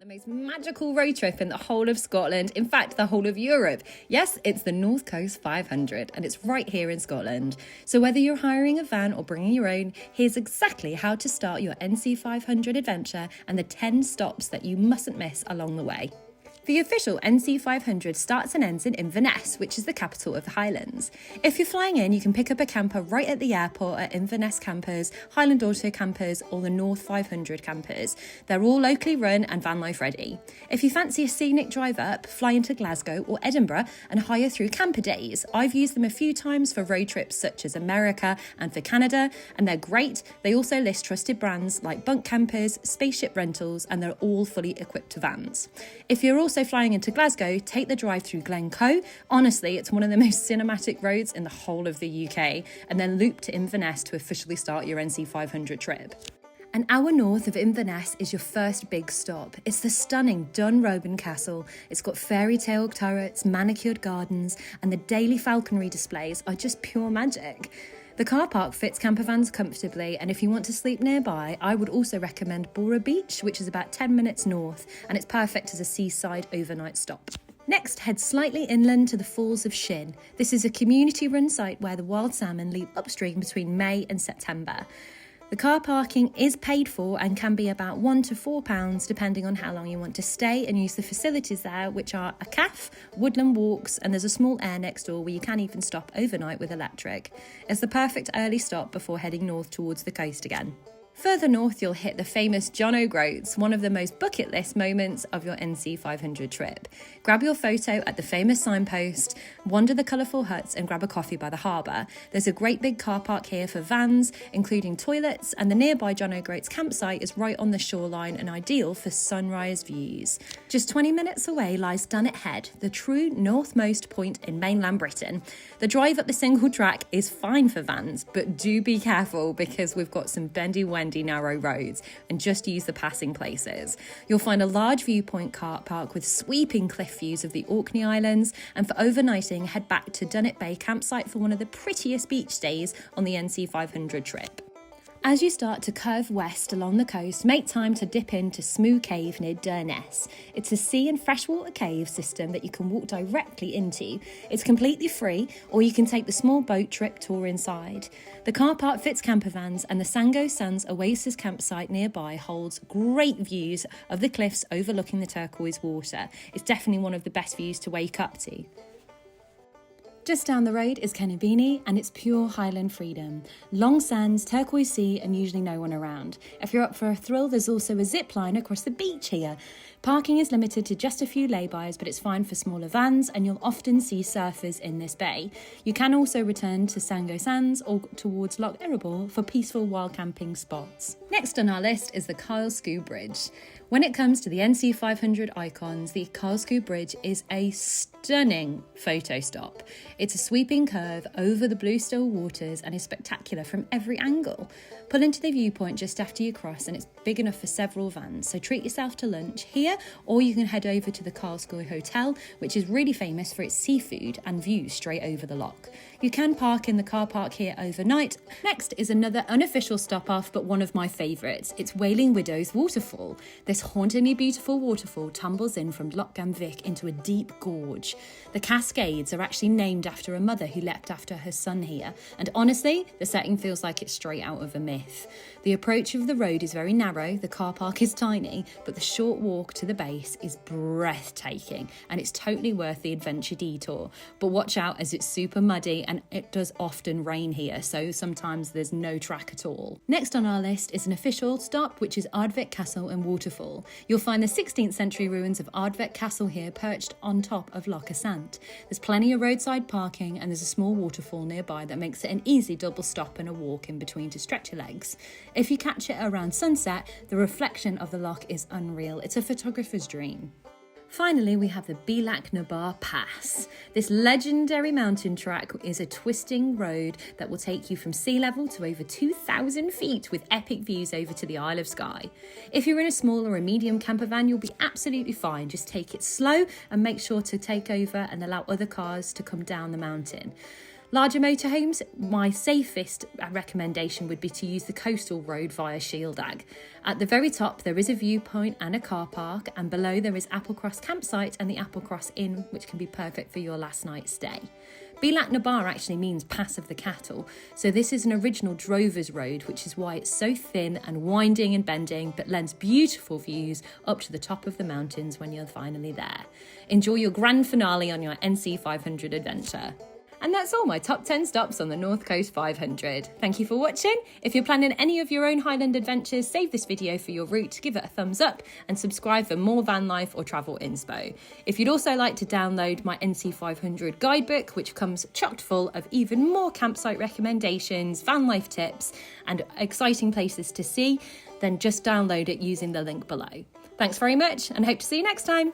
The most magical road trip in the whole of Scotland, in fact the whole of Europe. Yes, it's the North Coast 500 and it's right here in Scotland. So whether you're hiring a van or bringing your own, here's exactly how to start your NC500 adventure and the 10 stops that you mustn't miss along the way. The official NC500 starts and ends in Inverness, which is the capital of the Highlands. If you're flying in, you can pick up a camper right at the airport at Inverness Campers, Highland Auto Campers or the North 500 Campers. They're all locally run and van life ready. If you fancy a scenic drive up, fly into Glasgow or Edinburgh and hire through Camper Days. I've used them a few times for road trips such as America and for Canada, and they're great. They also list trusted brands like Bunk Campers, Spaceship Rentals, and they're all fully equipped vans. If you're also flying into Glasgow, take the drive through Glencoe. Honestly, it's one of the most cinematic roads in the whole of the UK, and then loop to Inverness to officially start your NC500 trip. An hour north of Inverness is your first big stop. It's the stunning Dunrobin Castle. It's got fairytale turrets, manicured gardens, and the daily falconry displays are just pure magic. The car park fits campervans comfortably, and if you want to sleep nearby, I would also recommend Brora Beach, which is about 10 minutes north, and it's perfect as a seaside overnight stop. Next, head slightly inland to the Falls of Shin. This is a community-run site where the wild salmon leap upstream between May and September. The car parking is paid for and can be about £1 to £4 depending on how long you want to stay and use the facilities there, which are a cafe, woodland walks, and there's a small aire next door where you can even stop overnight with electric. It's the perfect early stop before heading north towards the coast again. Further north, you'll hit the famous John O'Groats, one of the most bucket list moments of your NC500 trip. Grab your photo at the famous signpost, wander the colourful huts and grab a coffee by the harbour. There's a great big car park here for vans, including toilets, and the nearby John O'Groats campsite is right on the shoreline and ideal for sunrise views. Just 20 minutes away lies Dunnet Head, the true northmost point in mainland Britain. The drive up the single track is fine for vans, but do be careful because we've got some bendy narrow roads, and just use the passing places. You'll find a large viewpoint car park with sweeping cliff views of the Orkney Islands, and for overnighting, head back to Dunnet Bay campsite for one of the prettiest beach days on the NC500 trip. As you start to curve west along the coast, make time to dip into Smoo Cave near Dunnes. It's a sea and freshwater cave system that you can walk directly into. It's completely free, or you can take the small boat trip tour inside. The car park fits campervans, and the Sango Sands Oasis campsite nearby holds great views of the cliffs overlooking the turquoise water. It's definitely one of the best views to wake up to. Just down the road is Ceannabeinne, and it's pure Highland freedom. Long sands, turquoise sea, and usually no one around. If you're up for a thrill, there's also a zip line across the beach here. Parking is limited to just a few laybys, but it's fine for smaller vans, and you'll often see surfers in this bay. You can also return to Sango Sands or towards Loch Irrable for peaceful wild camping spots. Next on our list is the Kylesku Bridge. When it comes to the NC500 icons, the Kylesku Bridge is a stunning photo stop. It's a sweeping curve over the blue still waters and is spectacular from every angle. Pull into the viewpoint just after you cross, and it's big enough for several vans, so treat yourself to lunch here, or you can head over to the Kylesku Hotel, which is really famous for its seafood and views straight over the loch. You can park in the car park here overnight. Next is another unofficial stop off, but one of my favourites. It's Wailing Widow's Waterfall. This hauntingly beautiful waterfall tumbles in from Loch Gamvick into a deep gorge. The cascades are actually named after a mother who leapt after her son here, and honestly, the setting feels like it's straight out of a myth. The approach of the road is very narrow, the car park is tiny, but the short walk to the base is breathtaking, and it's totally worth the adventure detour. But watch out, as it's super muddy and it does often rain here, so sometimes there's no track at all. Next on our list is an official stop, which is Ardvreck Castle and Waterfall. You'll find the 16th century ruins of Ardvreck Castle here perched on top of Loch Asant. There's plenty of roadside parking, and there's a small waterfall nearby that makes it an easy double stop and a walk in between to stretch your legs. If you catch it around sunset, the reflection of the loch is unreal. It's a photographer's dream. Finally, we have the Bealach na Bar Pass. This legendary mountain track is a twisting road that will take you from sea level to over 2,000 feet with epic views over to the Isle of Skye. If you're in a small or a medium camper van, you'll be absolutely fine. Just take it slow and make sure to take over and allow other cars to come down the mountain. Larger motorhomes, my safest recommendation would be to use the coastal road via Shieldag. At the very top there is a viewpoint and a car park, and below there is Applecross Campsite and the Applecross Inn, which can be perfect for your last night's stay. Bilat Nabar actually means Pass of the Cattle, so this is an original drover's road, which is why it's so thin and winding and bending, but lends beautiful views up to the top of the mountains when you're finally there. Enjoy your grand finale on your NC500 adventure. And that's all my top 10 stops on the North Coast 500. Thank you for watching. If you're planning any of your own Highland adventures, save this video for your route, give it a thumbs up and subscribe for more van life or travel inspo. If you'd also like to download my NC500 guidebook, which comes chock full of even more campsite recommendations, van life tips and exciting places to see, then just download it using the link below. Thanks very much and hope to see you next time.